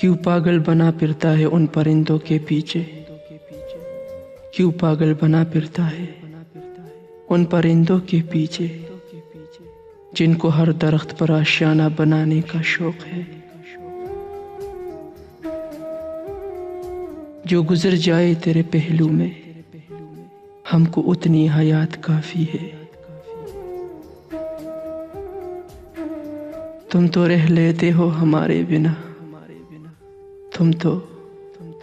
کیوں پاگل بنا پھرتا ہے ان پرندوں کے پیچھے، کیوں پاگل بنا پھرتا ہے ان پرندوں کے پیچھے، جن کو ہر درخت پر آشیانہ بنانے کا شوق ہے۔ جو گزر جائے تیرے پہلو میں ہم کو اتنی حیات کافی ہے۔ تم تو رہ لیتے ہو ہمارے بنا، تم تو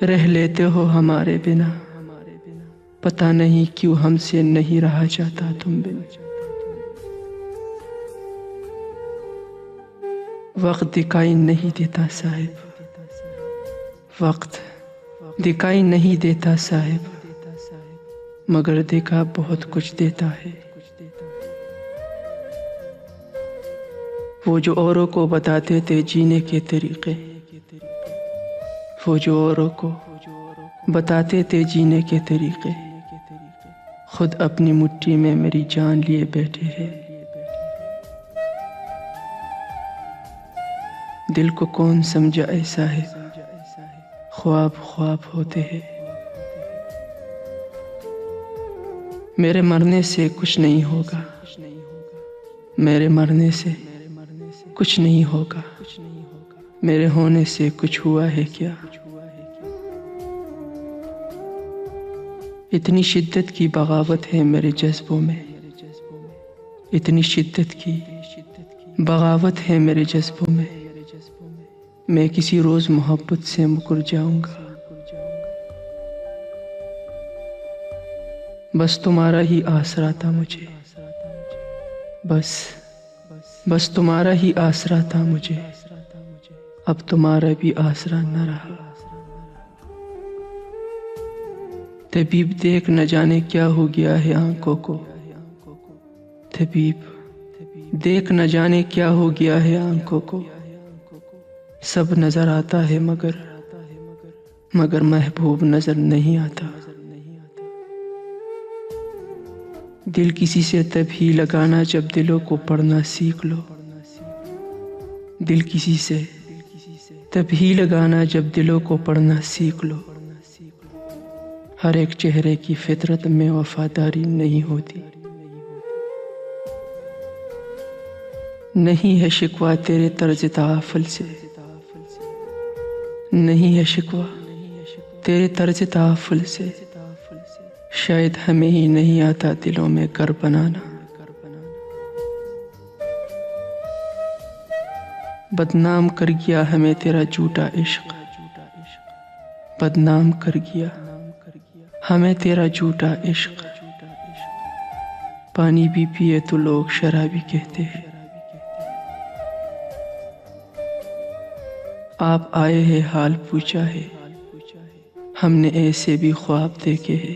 رہ لیتے ہو ہمارے بنا، پتہ نہیں کیوں ہم سے نہیں رہا جاتا تم بن۔ وقت دکھائی نہیں دیتا صاحب، وقت دکھائی نہیں دیتا صاحب، مگر دیکھا بہت کچھ دیتا ہے۔ وہ جو اوروں کو بتاتے تھے جینے کے طریقے، وہ جو اوروں کو بتاتے تھے جینے کے طریقے، خود اپنی مٹھی میں میری جان لیے بیٹھے ہیں۔ دل کو کون سمجھا ایسا ہے، خواب خواب ہوتے ہیں۔ میرے مرنے سے کچھ نہیں ہوگا، میرے مرنے سے کچھ نہیں ہوگا، میرے ہونے سے کچھ ہوا ہے کیا؟ اتنی شدت کی بغاوت ہے میرے جذبوں میں، اتنی شدت کی بغاوت ہے میرے جذبوں میں، میں کسی روز محبت سے مکر جاؤں گا۔ بس تمہارا ہی آسرا تھا مجھے، بس تمہارا ہی آسرا تھا مجھے، اب تمہارا بھی آسرا نہ رہا۔ طبیب دیکھ نہ جانے کیا ہو گیا ہے آنکھوں کو، طبیب دیکھ نہ جانے کیا ہو گیا ہے آنکھوں کو، سب نظر آتا ہے مگر محبوب نظر نہیں آتا۔ دل کسی سے تب ہی لگانا جب دلوں کو پڑھنا سیکھ لو، دل کسی سے تب ہی لگانا جب دلوں کو پڑھنا سیکھ لو۔ ہر ایک چہرے کی فطرت میں وفاداری نہیں ہوتی، نہیں ہے شکوہ تیرے طرز تغافل سے، نہیں ہے شکوہ تیرے طرز تغافل سے، شاید ہمیں ہی نہیں آتا دلوں میں گھر بنانا۔ بدنام کر گیا ہمیں تیرا جھوٹا عشق، بدنام کر گیا ہمیں تیرا جھوٹا عشق، پانی بھی پیے تو لوگ شرابی کہتے ہیں۔ آپ آئے ہیں حال پوچھا ہے، ہم نے ایسے بھی خواب دیکھے ہیں۔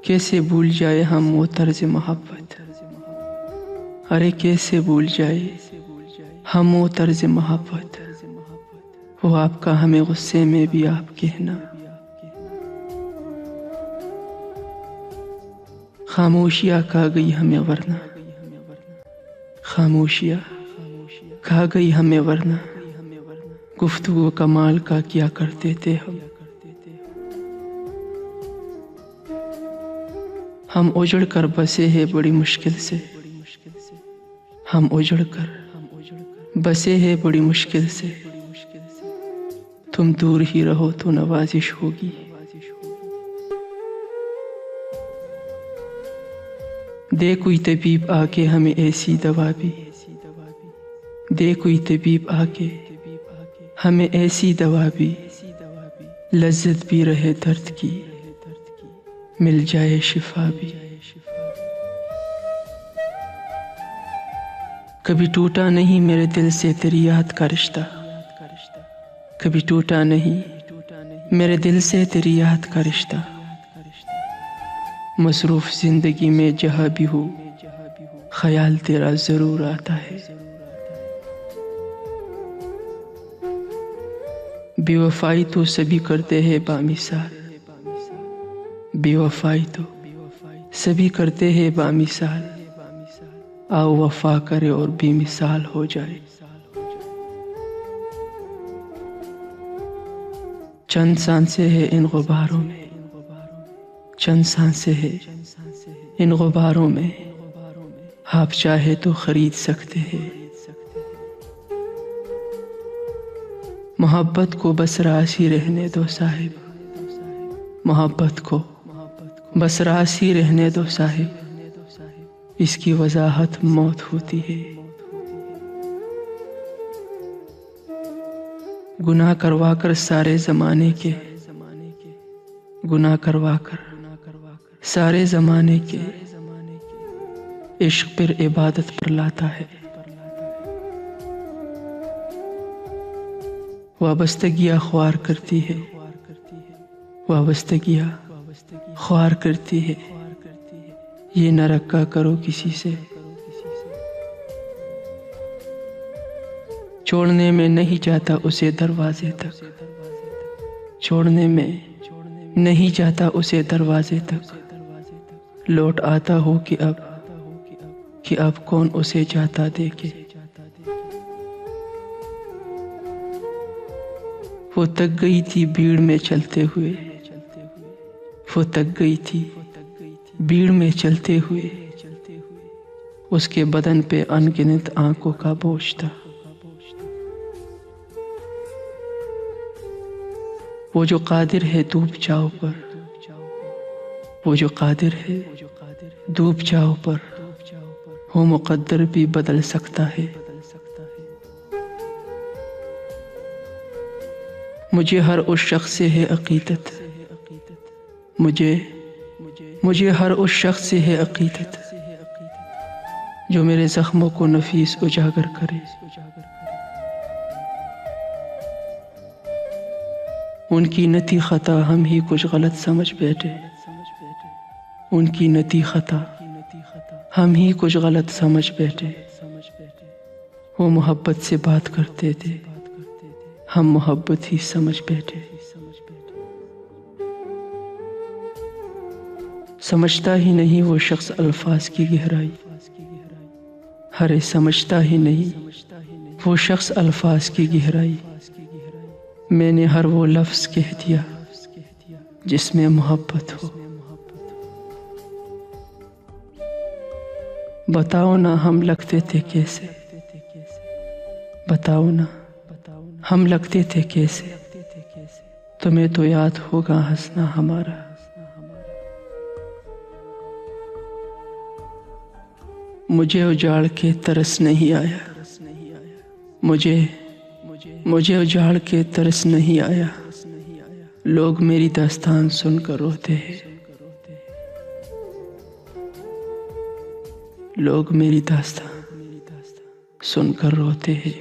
کیسے بھول جائے ہم وہ طرز محبت، ارے کیسے بھول جائے ہم وہ طرز محبت، وہ آپ کا ہمیں غصے میں بھی آپ کہنا۔ خاموشیاں کھا گئی ہمیں ورنہ، خاموشیاں کھا گئی ہمیں ورنہ، گفتگو کمال کا کیا کرتے تھے ہم اجڑ کر بسے ہیں بڑی مشکل سے، ہم اجڑ کر بسے ہیں بڑی مشکل سے، تم دور ہی رہو تو نوازش ہوگی۔ دے کوئی طبیب آ کے ہمیں ایسی دوا بھی، دے کوئی طبیب آ کے ہمیں ایسی دوا بھی، لذت بھی رہے درد کی، مل جائے شفا بھی۔ کبھی ٹوٹا نہیں میرے دل سے تیری یاد کا رشتہ، کبھی ٹوٹا نہیں میرے دل سے تیری یاد کا رشتہ، مصروف زندگی میں جہاں بھی ہوں خیال تیرا ضرور آتا ہے۔ بے وفائی تو سبھی کرتے ہیں بامثال، بے وفائی تو سبھی کرتے ہیں بامثال، آؤ وفا کرے اور بے مثال ہو جائے۔ چند سانسیں ہے ان غباروں میں، چند سانسیں ہے ان غباروں میں، آپ چاہے تو خرید سکتے ہیں۔ محبت کو بس راس ہی رہنے دو صاحب، محبت کو بس راس ہی رہنے دو صاحب، اس کی وضاحت موت ہوتی ہے۔ گناہ کروا کر سارے زمانے کے، گناہ کروا کر سارے زمانے کے، عشق پھر عبادت پر لاتا ہے۔ وابستگیاں خوار کرتی ہے، وابستگیاں خوار کرتی ہے، یہ نہ رکھا کرو کسی سے۔ چھوڑنے میں نہیں جاتا اسے دروازے تک، چھوڑنے میں نہیں جاتا اسے دروازے تک، لوٹ آتا ہو کہ اب کون اسے جاتا دیکھے۔ وہ تک گئی تھی بھیڑ میں چلتے ہوئے، وہ تک گئی تھی بھیڑ میں چلتے ہوئے، اس کے بدن پہ ان گنت آنکھوں کا بوجھ تھا۔ وہ جو قادر ہے ڈوب جاؤ پر، وہ جو قادر ہے ڈوب جاؤ پر، وہ مقدر بھی بدل سکتا ہے۔ مجھے ہر اس شخص سے ہے عقیدت، مجھے ہر اس شخص سے ہے عقیدت، جو میرے زخموں کو نفیس اجاگر کرے۔ ان کی نتی خطا ہم ہی کچھ غلط سمجھ بیٹھے، ان کی نتی خطا ہم ہی کچھ غلط سمجھ بیٹھے۔ وہ محبت سے بات کرتے تھے، ہم محبت ہی سمجھ بیٹھے۔ سمجھتا ہی نہیں وہ شخص الفاظ کی گہرائی، ہرے سمجھتا ہی نہیں وہ شخص الفاظ کی گہرائی۔ میں نے ہر وہ لفظ کہہ دیا جس میں محبت ہو۔ بتاؤ نا ہم لگتے تھے کیسے، بتاؤ نا ہم لگتے تھے کیسے، تمہیں تو یاد ہوگا ہنسنا ہمارا۔ مجھے اجاڑ کے ترس نہیں آیا، مجھے اجاڑ کے ترس نہیں آیا، لوگ میری داستان سن کر روتے ہیں، لوگ میری داستان سن کر روتے ہیں۔